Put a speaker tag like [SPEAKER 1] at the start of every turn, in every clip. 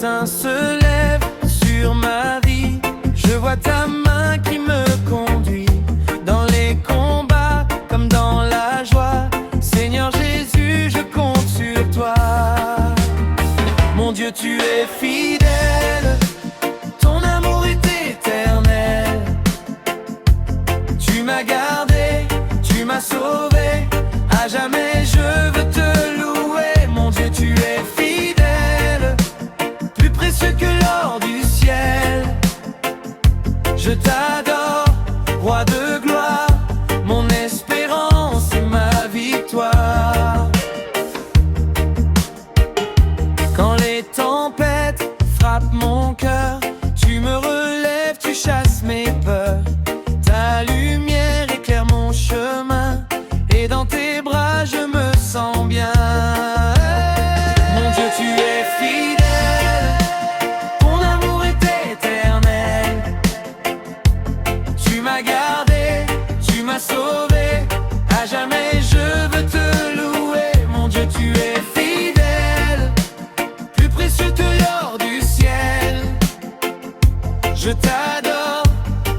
[SPEAKER 1] matin se lève sur ma vie, je vois ta main qui me conduit dans les combats comme dans la joie. Seigneur Jésus, je compte sur toi. Mon Dieu, tu es fidèle, ton amour est éternel. Tu m'as gardé, tu m'as sauvé, à jamais je veux te louer. Mon Dieu, tu es fidèle, plus précieux que l'or du ciel. Je t'adore, roi de gloire, mon espérance et ma victoire. Quand les tempêtes frappent mon cœur, tu me relèves, tu chasses mes peurs. Ta lumière éclaire mon chemin, et dans tes bras je me sens bien. Mon Dieu, tu es fidèle, ton amour est éternel. Tu m'as gardé, tu m'as sauvé, à jamais je veux te louer. Mon Dieu, tu es fidèle, plus précieux que l'or du ciel. Je t'adore,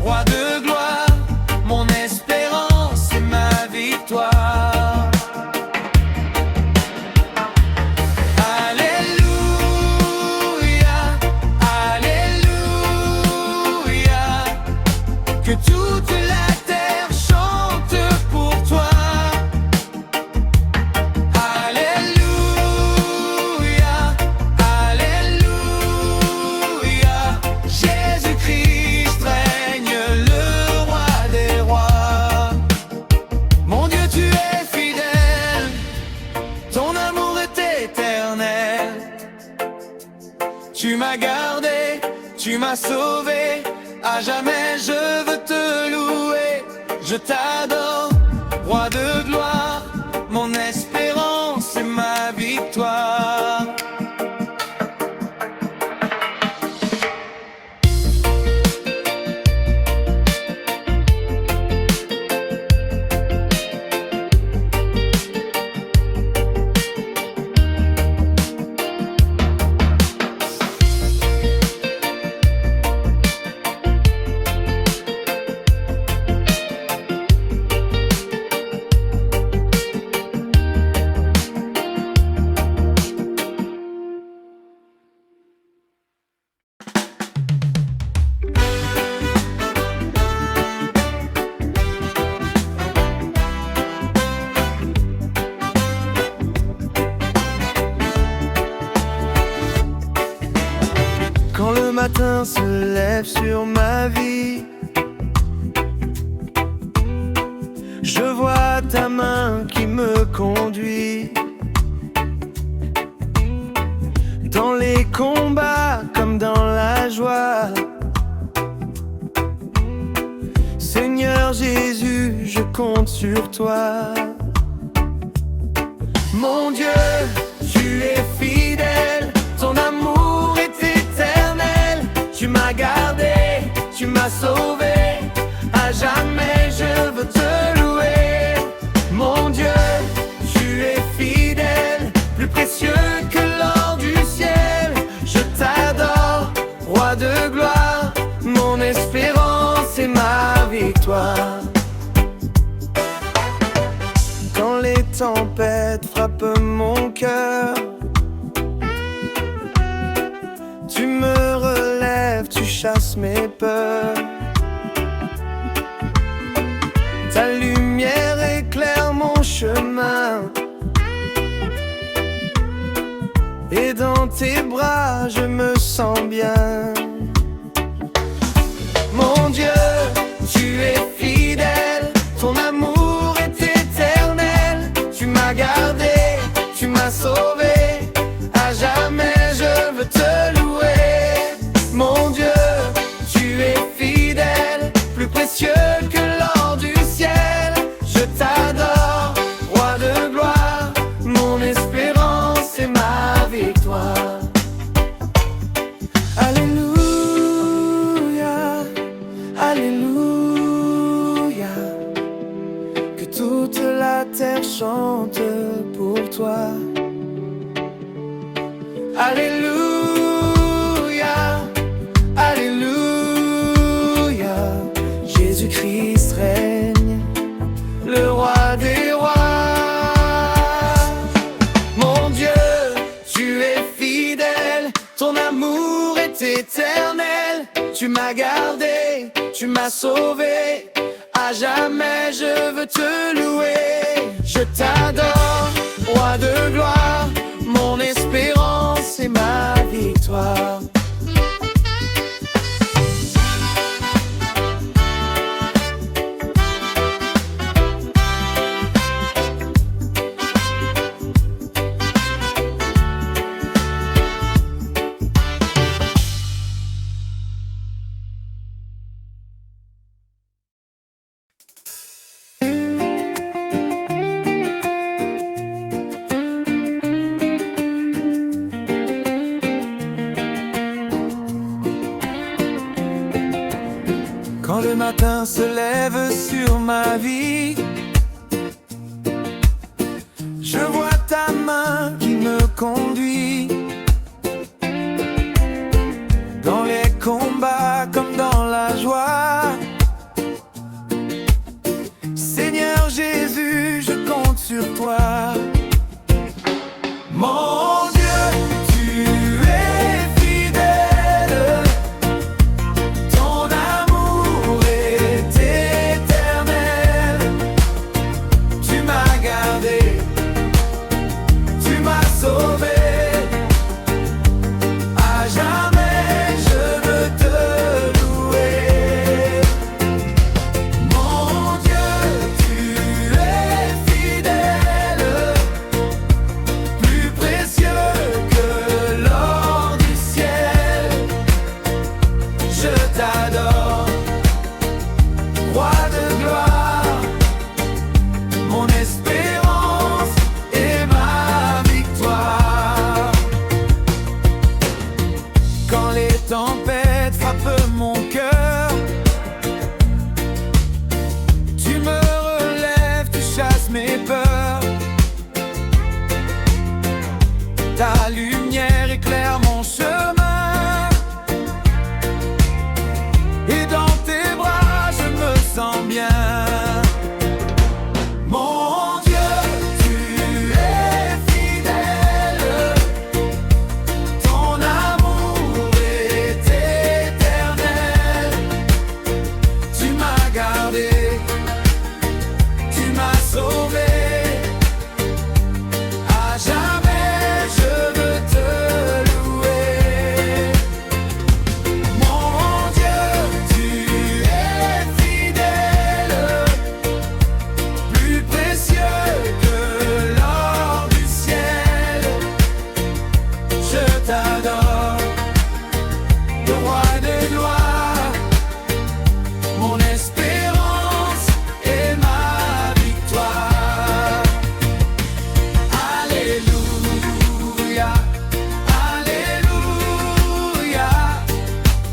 [SPEAKER 1] roi de gloire, mon espérance et ma victoire. Alléluia, Alléluia, que toute la terre chante pour toi. Alléluia, Alléluia, Jésus-Christ règne, le roi des rois. Mon Dieu, tu es fidèle, ton amour est éternel. Tu m'as gardé, tu m'as sauvé, à jamais je veux te louer. Je t'adore, roi de gloire, mon espérance et ma victoire. Quand le matin se lève sur ma vie, je vois ta main qui me conduit dans les combats comme dans la joie. Seigneur Jésus, je compte sur toi. Mon Dieu, tu es fidèle, ton amour est éternel. Tu m'as gardé, tu m'as sauvé, à jamais je veux te louer. Mon Dieu, tu es fidèle, plus précieux que l'or du ciel. Je t'adore, roi de gloire, mon espérance et ma victoire. Quand les tempêtes frappent mon cœur, tu me relèves, tu chasses mes peurs. Ta lumière éclaire mon chemin, et dans tes bras je me sens bien. Mon Dieu, tu es fidèle, ton amour est éternel. Tu m'as gardé, tu m'as sauvé, à jamais je veux te louer. Mon Dieu, tu es fidèle, plus précieux que l'or du ciel. Je t'adore, roi de gloire, mon espérance et ma victoire. Alléluia. éternel. Tu m'as gardé, tu m'as sauvé. À jamais je veux te louer. Je t'adore, roi de gloire, mon espérance et ma victoire. Quand le matin se lève sur ma vie, je vois ta main qui me conduit. Dans les combats comme dans la joie, Seigneur Jésus, je compte sur toi. Mon Dieu, tu es fidèle. Ton amour est éternel. Tu m'as gardé, tu m'as sauvé. À jamais je veux te louer. Mon Dieu, tu es fidèle, plus précieux que l'or du ciel. Je t'adore, roi de gloire, mon espérance et ma victoire. Quand les tempêtes frappent mon cœur, tu me relèves, tu chasses mes peurs. Ta lumière éclaire mon chemin, et dans tes bras je me sens bien. Mon Dieu, tu es fidèle. Ton amour est éternel. Tu m'as gardé, tu m'as sauvé. À jamais je veux te louer. Mon Dieu, tu es fidèle, plus précieux que l'or du ciel. Je t'adore, le roi de gloire, mon espérance et ma victoire. Alléluia, alléluia,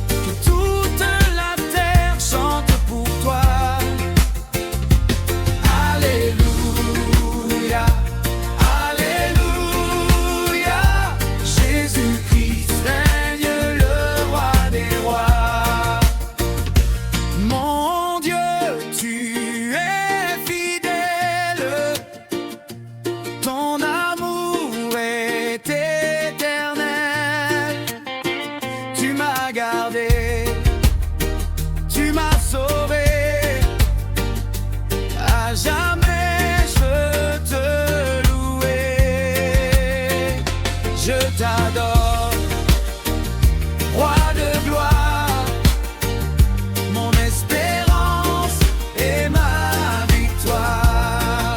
[SPEAKER 1] que toute la terre chante pour toi. Alléluia, alléluia, Jésus-Christ règne, le roi des rois. Mon Dieu, tu es fidèle. Ton amour est éternel. Tu m'as gardé, tu m'as sauvé. À jamais je veux te louer. Je t'adore, roi de gloire, mon espérance et ma victoire.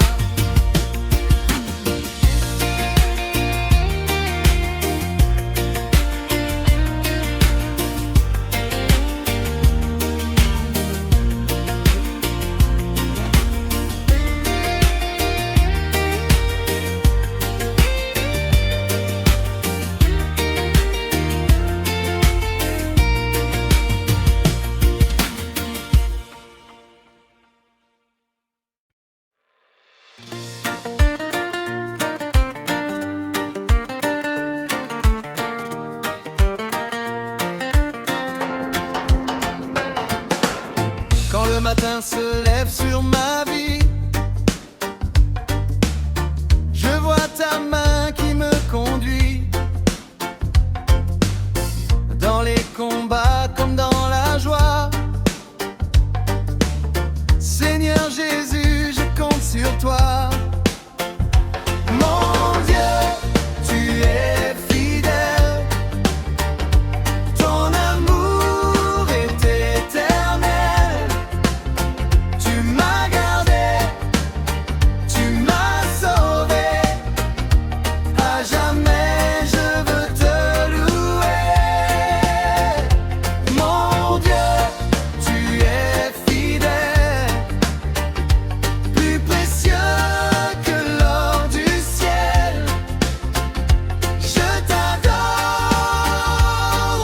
[SPEAKER 1] Quand le matin se lève sur ma vie, je vois ta main qui me conduit. Dans dans les combats comme dans la joie. Seigneur Jésus, je compte sur toi. Mon Dieu, tu es fidèle, ton amour est éternel. Tu m'as gardé, tu m'as sauvé, à jamais je veux te louer. Mon Dieu, tu es fidèle, plus précieux que l'or du ciel. Je t'adore,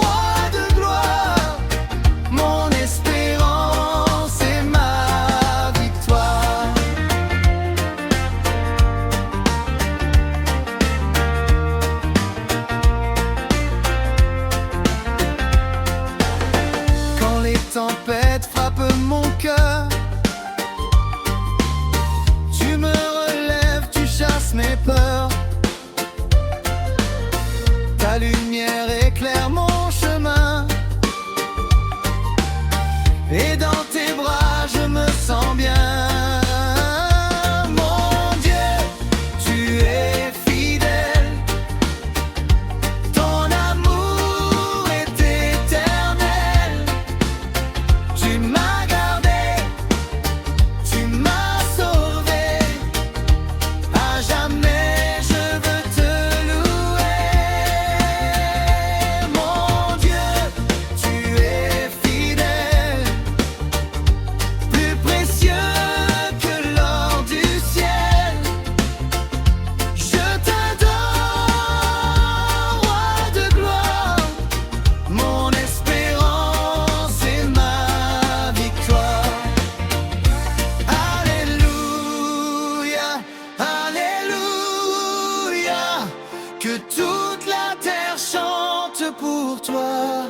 [SPEAKER 1] roi de gloire, mon espérance et ma victoire. Quand les tempêtes frappent mon cœur, tu me relèves, tu chasses mes peurs. Ta lumière éclaire mon chemin, et dans tes bras je me sens bien. Mon Dieu, tu es fidèle, ton amour est éternel. Tu m'as gardé, tu m'as sauvé, à jamais je veux te louer. Mon Dieu, tu es fidèle, plus précieux que l'or du ciel. Je t'adore, roi de gloire, mon espérance et ma victoire. Alléluia, alléluia, que toute la terre chante pour toi.